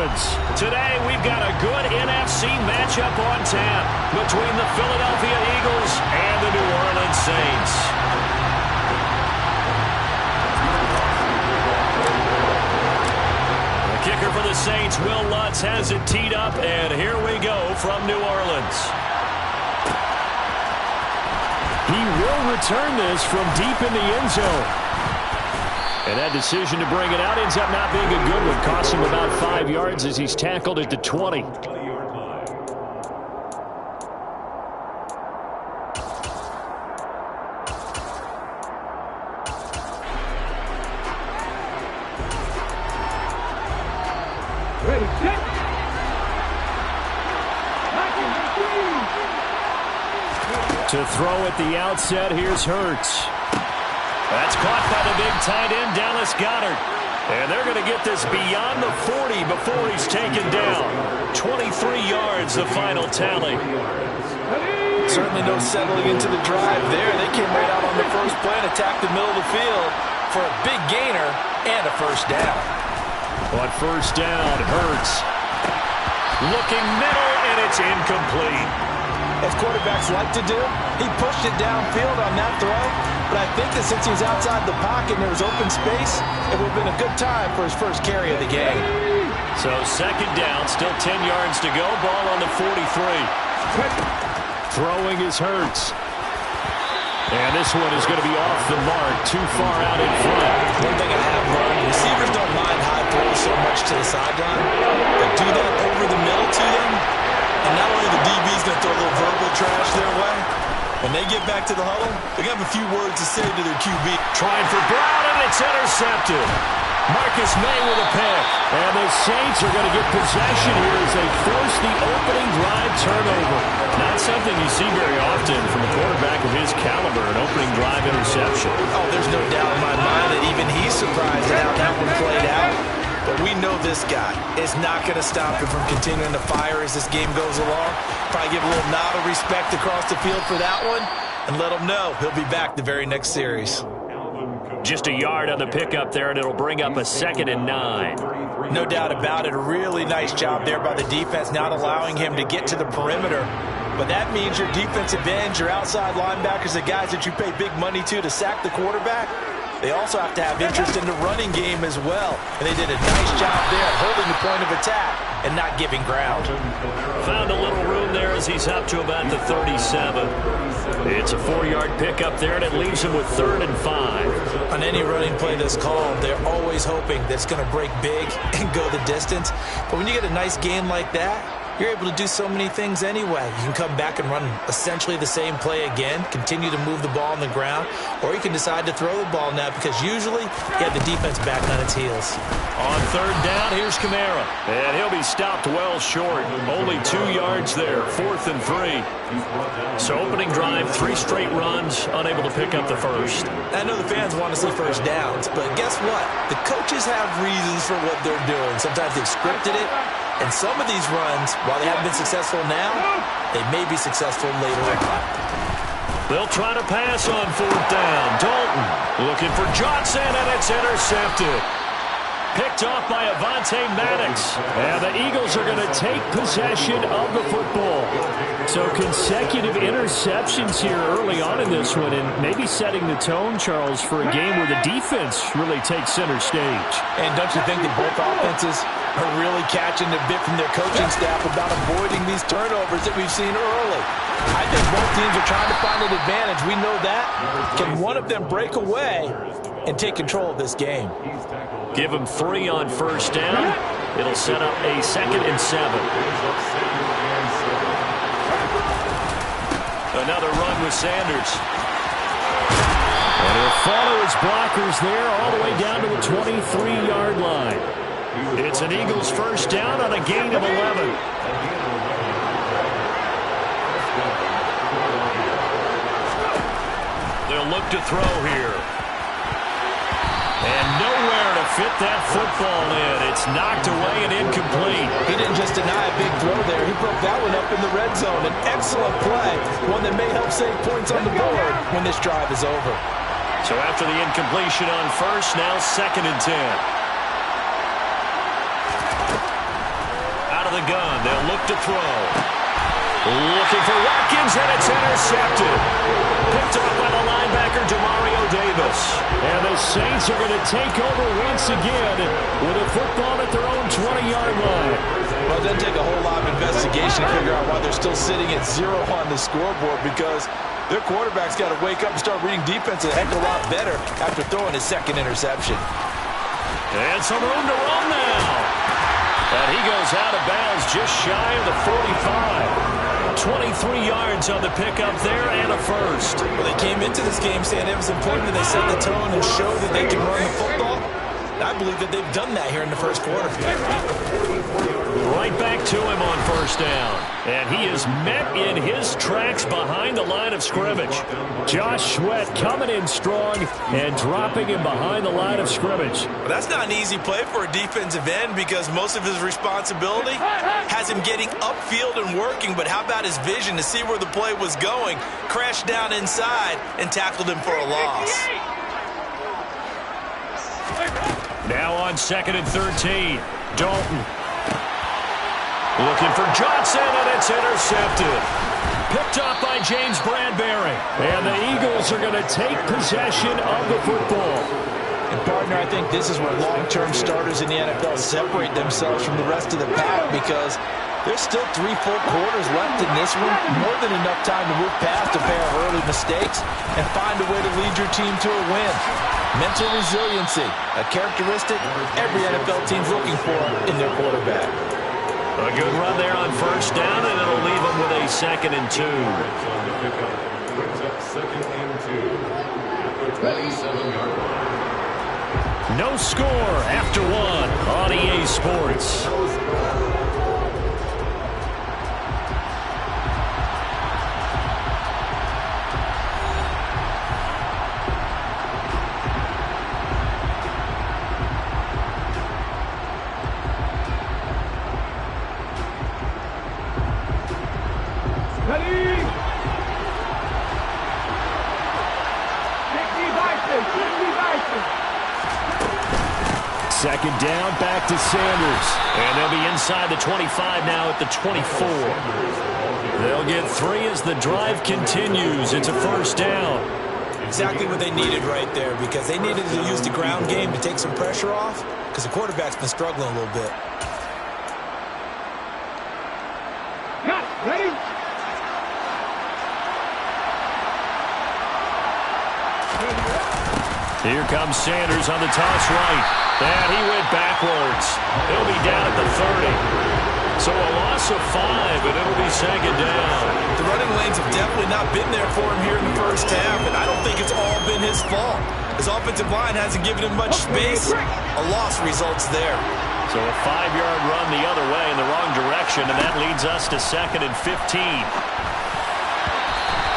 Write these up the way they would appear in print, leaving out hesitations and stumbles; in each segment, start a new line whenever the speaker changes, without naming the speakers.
Orleans. Today, we've got a good NFC matchup on tap between the Philadelphia Eagles and the New Orleans Saints. The kicker for the Saints, Will Lutz, has it teed up, and here we go from New Orleans. He will return this from deep in the end zone. And that decision to bring it out ends up not being a good one. Costs him about 5 yards as he's tackled at the 20.
Ready, set.
To throw at the outset, here's Hurts. That's caught by the big tight end, Dallas Goedert. And they're going to get this beyond the 40 before he's taken down. 23 yards, the final tally.
Certainly no settling into the drive there. They came right out on the first play and attacked the middle of the field for a big gainer and a first down.
On first down, Hurts. Looking middle, and it's incomplete.
As quarterbacks like to do, he pushed it downfield on that throw, but I think that since he was outside the pocket and there was open space, it would have been a good time for his first carry of the game.
So second down, still 10 yards to go, ball on the 43. Throwing is Hurts. And this one is going to be off the mark, too far out in front.
One thing I have learned, receivers don't mind high throws so much to the sideline, but do that over the middle to them, and not only the DB's going to throw a little verbal trash their way, when they get back to the huddle, they're going to have a few words to say to their QB.
Trying for Brown, and it's intercepted. Marcus May with a pick. And the Saints are going to get possession here as they force the opening drive turnover. Not something you see very often from a quarterback of his caliber, an opening drive interception.
Oh, there's no doubt in my mind that even he's surprised at how that one played out. But we know this guy is not going to stop him from continuing to fire as this game goes along. Probably give a little nod of respect across the field for that one and let him know he'll be back the very next series.
Just a yard on the pickup there, and it'll bring up a 2nd and 9.
No doubt about it. A really nice job there by the defense, not allowing him to get to the perimeter. But that means your defensive ends, your outside linebackers, the guys that you pay big money to sack the quarterback, they also have to have interest in the running game as well. And they did a nice job there holding the point of attack and not giving ground.
Found a little room there as he's up to about the 37. It's a 4-yard pickup there, and it leaves him with 3rd and 5.
On any running play that's called, they're always hoping that it's going to break big and go the distance. But when you get a nice gain like that, you're able to do so many things anyway. You can come back and run essentially the same play again, continue to move the ball on the ground, or you can decide to throw the ball now because usually you have the defense back on its heels.
On 3rd down, here's Kamara. And he'll be stopped well short. Only 2 yards there, 4th and 3. So opening drive, 3 straight runs, unable to pick up the first.
I know the fans want to see first downs, but guess what? The coaches have reasons for what they're doing. Sometimes they've scripted it. And some of these runs, while they haven't been successful now, they may be successful later on.
They'll try to pass on 4th down. Dalton looking for Johnson, and it's intercepted. Picked off by Avonte Maddox. And the Eagles are going to take possession of the football. So consecutive interceptions here early on in this one, and maybe setting the tone, Charles, for a game where the defense really takes center stage.
And don't you think that both offenses are really catching the bit from their coaching staff about avoiding these turnovers that we've seen early? I think both teams are trying to find an advantage. We know that. Can one of them break away and take control of this game?
Give them 3 on first down. It'll set up a 2nd and 7. Another run with Sanders. And he'll follow his blockers there all the way down to the 23-yard line. It's an Eagles first down on a gain of 11. They'll look to throw here. And nowhere to fit that football in. It's knocked away and incomplete.
He didn't just deny a big throw there. He broke that one up in the red zone. An excellent play. One that may help save points on the board when this drive is over.
So after the incompletion on first, now 2nd and 10. the gun. They'll look to throw. Looking for Watkins, and it's intercepted. Picked up by the linebacker, Demario Davis. And the Saints are going to take over once again with a football at their own 20-yard line.
Well, it doesn't take a whole lot of investigation to figure out why they're still sitting at 0 on the scoreboard, because their quarterback's got to wake up and start reading defense a heck of a lot better after throwing his second interception.
And some room to run now. And he goes out of bounds just shy of the 45. 23 yards on the pickup there and a first.
Well, they came into this game saying it was important that they set the tone and show that they can run the football. I believe that they've done that here in the first quarter.
Right back to him on first down. And he is met in his tracks behind the line of scrimmage. Josh Sweat coming in strong and dropping him behind the line of scrimmage.
Well, that's not an easy play for a defensive end, because most of his responsibility has him getting upfield and working. But how about his vision to see where the play was going? Crashed down inside and tackled him for a loss.
Now on 2nd and 13, Dalton. Looking for Johnson, and it's intercepted. Picked up by James Bradbury. And the Eagles are going to take possession of the football.
And, partner, I think this is where long-term starters in the NFL separate themselves from the rest of the pack, because there's still 3 full quarters left in this one. More than enough time to move past a pair of early mistakes and find a way to lead your team to a win. Mental resiliency, a characteristic every NFL team's looking for in their quarterback.
A good run there on first down, and it'll leave them with a 2nd and 2. No score after 1 on EA Sports. Second down, back to Sanders. And they'll be inside the 25 now at the 24. They'll get 3 as the drive continues. It's a first down.
Exactly what they needed right there, because they needed to use the ground game to take some pressure off, because the quarterback's been struggling a little bit.
Ready?
Here comes Sanders on the toss right. And he went backwards. He'll be down at the 30. So a loss of 5, and it'll be 2nd down.
The running lanes have definitely not been there for him here in the first half, and I don't think it's all been his fault. His offensive line hasn't given him much space. A loss results there.
So a 5-yard run the other way in the wrong direction, and that leads us to 2nd and 15.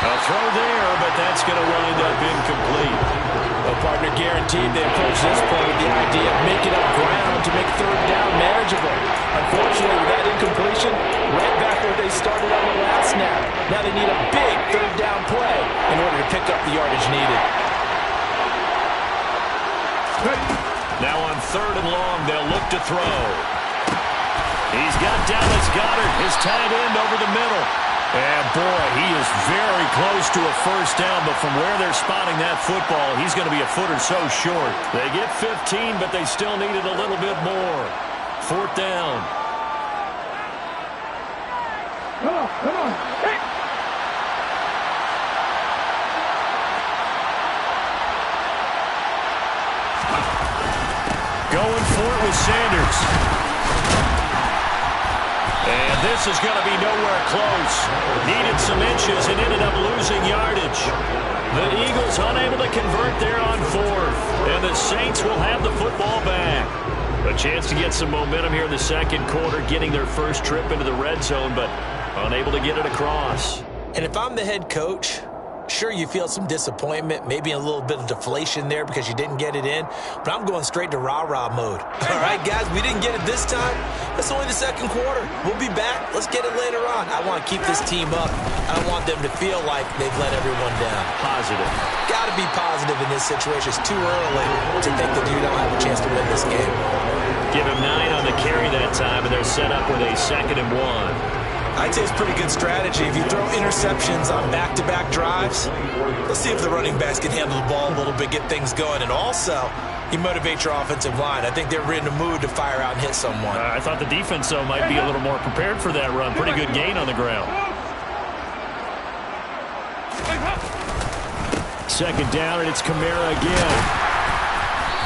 A throw there, but that's going to wind up incomplete.
Well, partner, guaranteed they approach this play with the idea of making up ground to make 3rd down manageable. Unfortunately, with that incompletion, right back where they started on the last snap. Now they need a big 3rd down play in order to pick up the yardage needed.
Now on 3rd and long, they'll look to throw. He's got Dallas Goedert, his tight end, over the middle. And, boy, he is very close to a first down, but from where they're spotting that football, he's going to be a foot or so short. They get 15, but they still needed a little bit more. 4th down.
Come on. Hey.
Going for it with Sanders. And this is going to be nowhere close. Needed some inches and ended up losing yardage. The Eagles unable to convert there on 4th. And the Saints will have the football back. A chance to get some momentum here in the 2nd quarter, getting their first trip into the red zone, but unable to get it across.
And if I'm the head coach, sure, you feel some disappointment, maybe a little bit of deflation there because you didn't get it in, but I'm going straight to rah-rah mode. All right, guys, we didn't get it this time. It's only the 2nd quarter. We'll be back. Let's get it later on. I want to keep this team up. I don't want them to feel like they've let everyone down.
Positive.
Got to be positive in this situation. It's too early to think that you don't have a chance to win this game.
Give him 9 on the carry that time, and they're set up with a 2nd and 1.
I'd say it's pretty good strategy. If you throw interceptions on back-to-back drives, let's see if the running backs can handle the ball a little bit, get things going. And also, you motivate your offensive line. I think they're in the mood to fire out and hit someone.
I thought the defense, though, might be a little more prepared for that run. Pretty good gain on the ground. 2nd down, and it's Kamara again.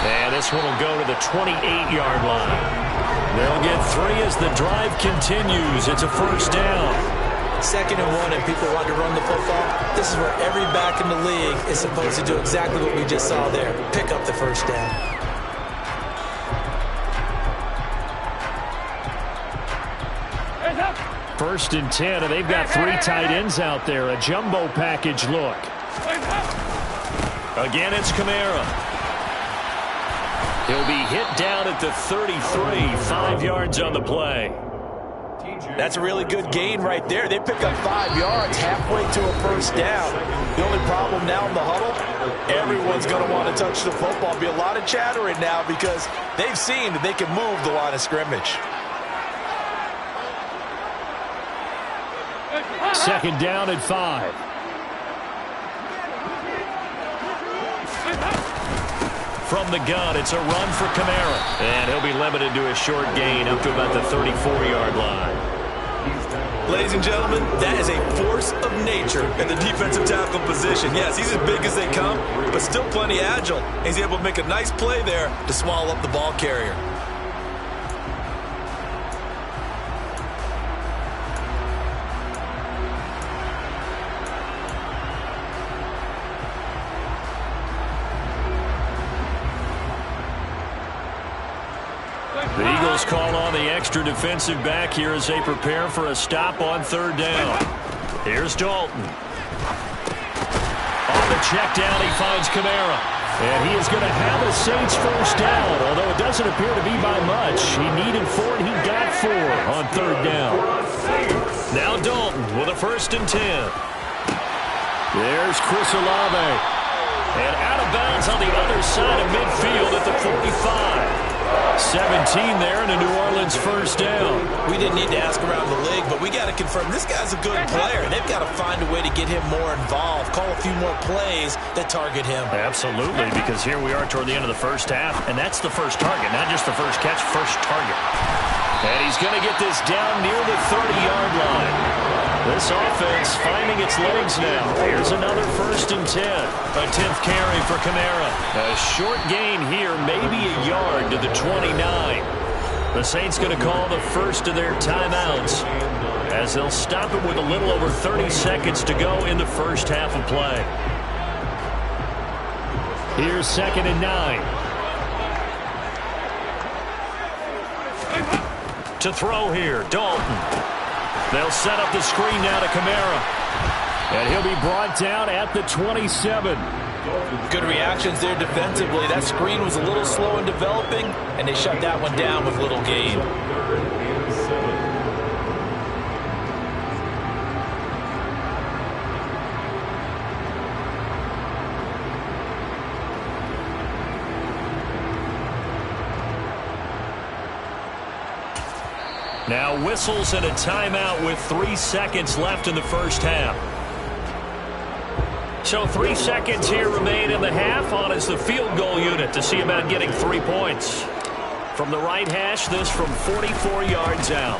And this one will go to the 28-yard line. They'll get 3 as the drive continues. It's a 1st down.
2nd and 1, and people want to run the football. This is where every back in the league is supposed to do exactly what we just saw there. Pick up the 1st down.
First and 10, and they've got 3 tight ends out there. A jumbo package look. Again, it's Kamara. He'll be hit down at the 33, 5 yards on the play.
That's a really good gain right there. They pick up 5 yards halfway to a 1st down. The only problem now in the huddle, everyone's going to want to touch the football. Be a lot of chattering now because they've seen that they can move the line of scrimmage.
2nd down at 5. From the gun, it's a run for Kamara. And he'll be limited to a short gain up to about the 34-yard line.
Ladies and gentlemen, that is a force of nature at the defensive tackle position. Yes, he's as big as they come, but still plenty agile. He's able to make a nice play there to swallow up the ball carrier.
The Eagles call on the extra defensive back here as they prepare for a stop on 3rd down. Here's Dalton. On the check down, he finds Kamara. And he is going to have a Saints 1st down, although it doesn't appear to be by much. He needed 4, and he got 4 on 3rd down. Now Dalton with a 1st and 10. There's Chris Olave. And out of bounds on the other side of midfield at the 45. 17 there and a New Orleans 1st down.
We didn't need to ask around the league, but we got to confirm this guy's a good player. They've got to find a way to get him more involved, call a few more plays that target him.
Absolutely, because here we are toward the end of the 1st half, and that's the first target, not just the first catch, first target. And he's going to get this down near the 30-yard line. This offense finding its legs now. Here's another 1st and 10. A 10th carry for Kamara. A short gain here, maybe a yard to the 29. The Saints going to call the first of their timeouts as they'll stop it with a little over 30 seconds to go in the 1st half of play. Here's 2nd and 9. To throw here, Dalton. They'll set up the screen now to Kamara. And he'll be brought down at the 27.
Good reactions there defensively. That screen was a little slow in developing, and they shut that one down with little gain.
Now whistles and a timeout with 3 seconds left in the 1st half. So 3 seconds here remain in the half. On is the field goal unit to see about getting 3 points. From the right hash, this from 44 yards out.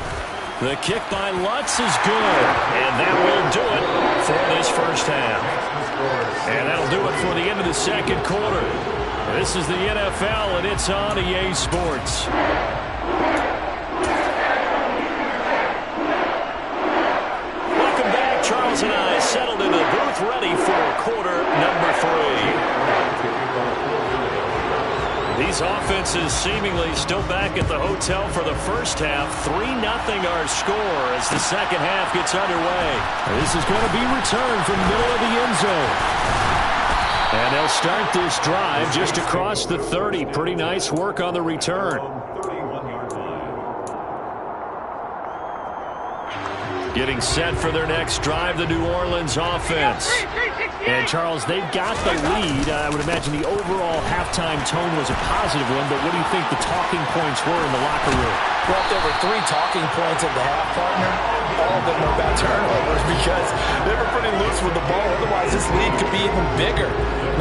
The kick by Lutz is good. And that will do it for this 1st half. And that'll do it for the end of the 2nd quarter. This is the NFL, and it's on EA Sports. Charles and I settled into the booth ready for quarter number 3. These offenses seemingly still back at the hotel for the 1st half. 3-0 our score as the 2nd half gets underway. This is going to be returned from the middle of the end zone. And they'll start this drive just across the 30. Pretty nice work on the return. Getting set for their next drive, the New Orleans offense. And, Charles, they've got the lead. I would imagine the overall halftime tone was a positive one, but what do you think the talking points were in the locker room?
Well, if there were 3 talking points at the half, partner, all of them were about turnovers because they were pretty loose with the ball. Otherwise, this lead could be even bigger.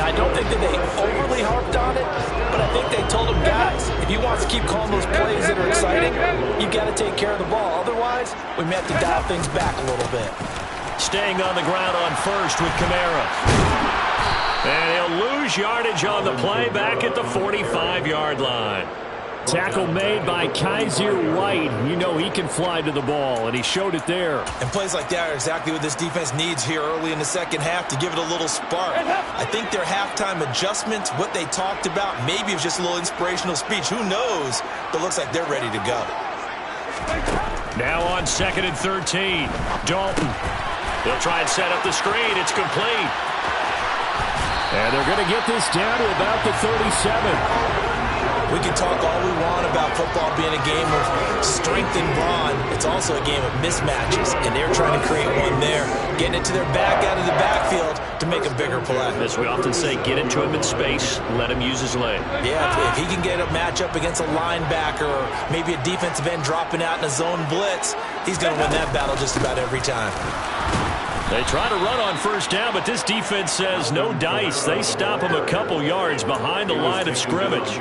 Now, I don't think that they overly harped on it, but I think they told them, guys, if you want to keep calling those plays that are exciting, you've got to take care of the ball. Otherwise, we may have to dial things back a little bit.
Staying on the ground on first with Kamara. And he'll lose yardage on the play back at the 45-yard line. Tackle made by Kaiser White. You know he can fly to the ball, and he showed it there.
And plays like that are exactly what this defense needs here early in the second half to give it a little spark. I think their halftime adjustments, what they talked about, maybe it was just a little inspirational speech. Who knows? But looks like they're ready to go.
Now on 2nd and 13. Dalton. They'll try and set up the screen. It's complete. And they're going to get this down to about the 37.
We can talk all we want about football being a game of strength and brawn. It's also a game of mismatches, and they're trying to create one there. Getting it to their back out of the backfield to make a bigger play.
As we often say, get into him in space, let him use his leg.
Yeah, if he can get a matchup against a linebacker or maybe a defensive end dropping out in a zone blitz, he's going to win that battle just about every time.
They try to run on first down, but this defense says no dice. They stop him a couple yards behind the line of scrimmage.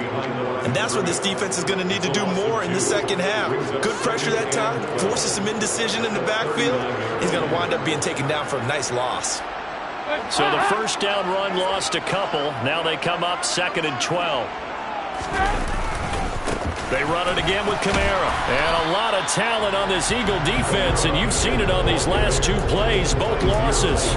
And that's what this defense is going to need to do more in the second half. Good pressure that time, forces some indecision in the backfield. He's going to wind up being taken down for a nice loss.
So the first down run lost a couple. Now they come up 2nd and 12. They run it again with Kamara. And a lot of talent on this Eagle defense, and you've seen it on these last 2 plays, both losses.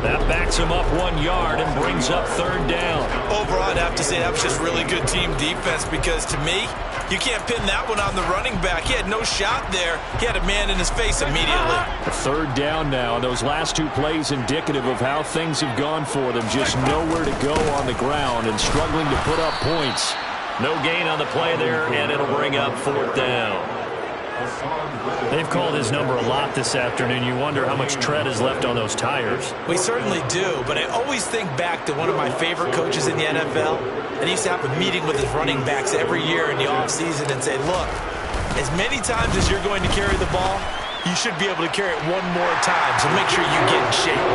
That backs him up 1 yard and brings up 3rd down.
Overall, I'd have to say that was just really good team defense because, to me, you can't pin that one on the running back. He had no shot there. He had a man in his face immediately.
3rd down now. Those last 2 plays indicative of how things have gone for them. Just nowhere to go on the ground and struggling to put up points. No gain on the play there, and it'll bring up 4th down. They've called his number a lot this afternoon. You wonder how much tread is left on those tires.
We certainly do, but I always think back to one of my favorite coaches in the NFL. And he used to have a meeting with his running backs every year in the offseason and say, look, as many times as you're going to carry the ball, you should be able to carry it 1 more time, so make sure you get in shape.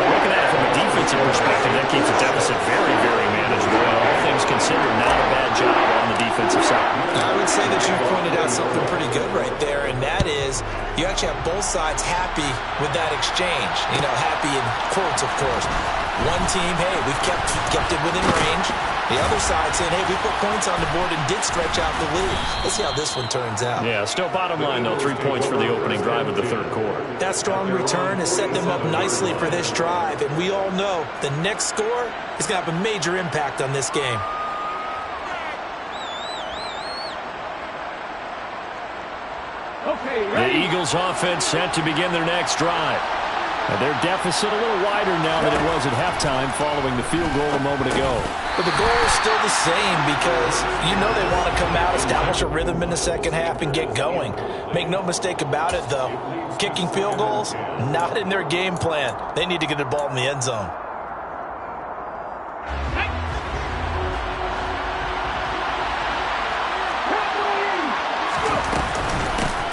Looking at it from a defensive perspective, that keeps a deficit very, very manageable. All things considered, not a bad job on the defensive side.
I would say that you pointed out something pretty good right there, and that is you actually have both sides happy with that exchange. You know, happy in quotes, of course. One team, hey, we've kept it within range. The other side saying, hey, we put points on the board and did stretch out the lead. Let's see how this one turns out.
Yeah, still bottom line, though, 3 points for the opening drive of the 3rd quarter.
That strong return has set them up nicely for this drive, and we all know the next score is going to have a major impact on this game.
The Eagles offense set to begin their next drive. And their deficit a little wider now than it was at halftime following the field goal a moment ago.
But the goal is still the same because you know they want to come out, establish a rhythm in the second half, and get going. Make no mistake about it, though. Kicking field goals, not in their game plan. They need to get the ball in the end zone.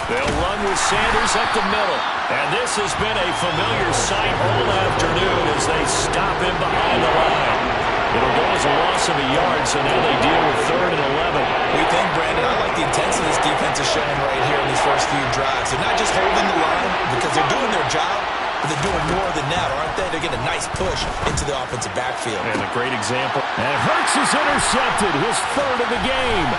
They'll run with Sanders up the middle. And this has been a familiar sight all afternoon as they stop him behind the line. It'll go as a loss of a yard, so now they deal with 3rd and 11.
We think, Brandon, I like the intensity this defense is showing right here in these first few drives. They're not just holding the line because they're doing their job, but they're doing more than that, aren't they? They're getting a nice push into the offensive backfield.
And a great example. And Hurts is intercepted, his 3rd of the game.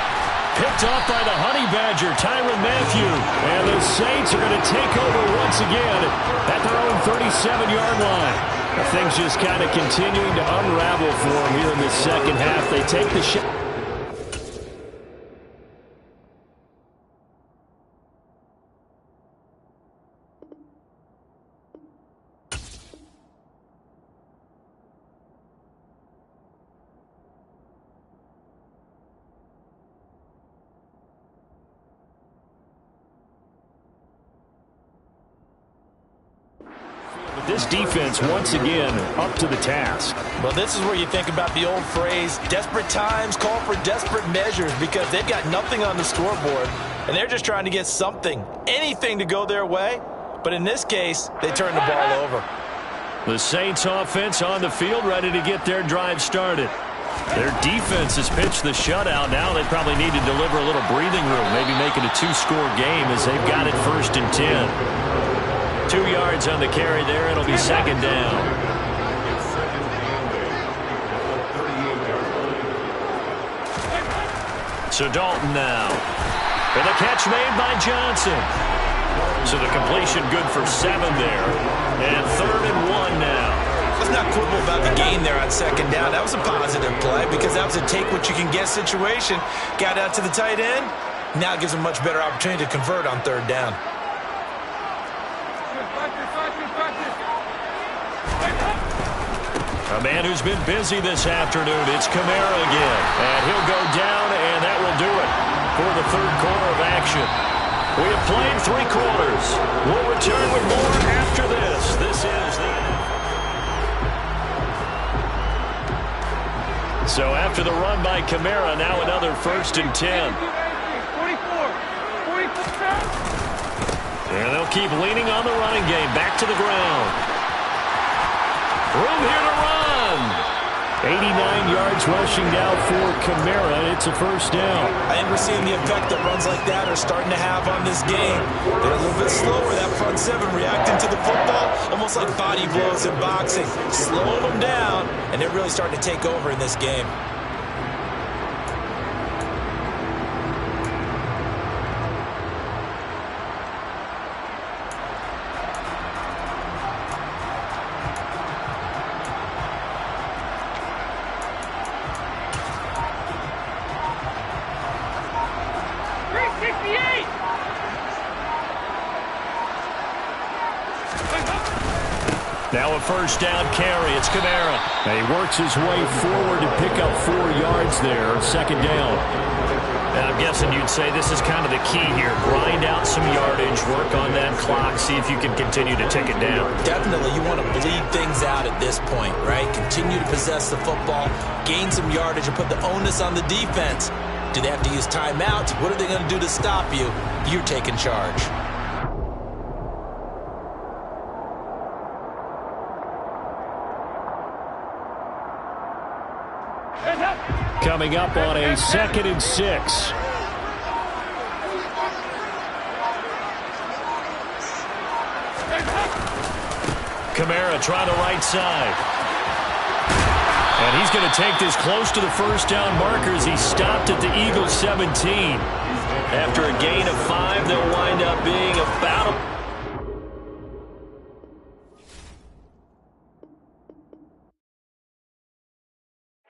Picked off by the Honey Badger, Tyrann Mathieu. And the Saints are going to take over once again at their own 37-yard line. Things just kind of continuing to unravel for them here in the second half. They take the shot. this defense once again up to the task.
Well, this is where you think about the old phrase, desperate times call for desperate measures, because they've got nothing on the scoreboard, and they're just trying to get something, anything to go their way. But in this case, they turn the ball over.
The Saints offense on the field, ready to get their drive started. Their defense has pitched the shutout. Now they probably need to deliver a little breathing room, maybe make it a two-score game as they've got it 1st and 10. 2 yards on the carry there. It'll be 2nd down. So Dalton now. And the catch made by Johnson. So the completion good for 7 there. And 3rd and 1 now.
Let's not quibble about the gain there on 2nd down. That was a positive play because that was a take-what-you-can-get situation. Got out to the tight end. Now it gives them a much better opportunity to convert on 3rd down.
A man who's been busy this afternoon. It's Kamara again. And he'll go down, and that will do it for the 3rd quarter of action. We have played 3 quarters. We'll return with more after this. This is the... So after the run by Kamara, now another 1st and 10.
44.
And they'll keep leaning on the running game. Back to the ground. Room here to run. 89 yards rushing now for Kamara. It's a 1st down.
I think we're seeing the effect that runs like that are starting to have on this game. They're a little bit slower, that front 7, reacting to the football, almost like body blows in boxing. Slowing them down, and they're really starting to take over in this game.
Now a 1st down carry. It's Kamara. And he works his way forward to pick up 4 yards there. 2nd down. And I'm guessing you'd say this is kind of the key here. Grind out some yardage, work on that clock, see if you can continue to tick it down.
Definitely, you want to bleed things out at this point, right? Continue to possess the football, gain some yardage, and put the onus on the defense. Do they have to use timeouts? What are they going to do to stop you? You're taking charge.
Coming up on a 2nd and 6. Kamara trying the right side. And he's going to take this close to the 1st down marker as he stopped at the Eagles 17. After a gain of 5, they'll wind up being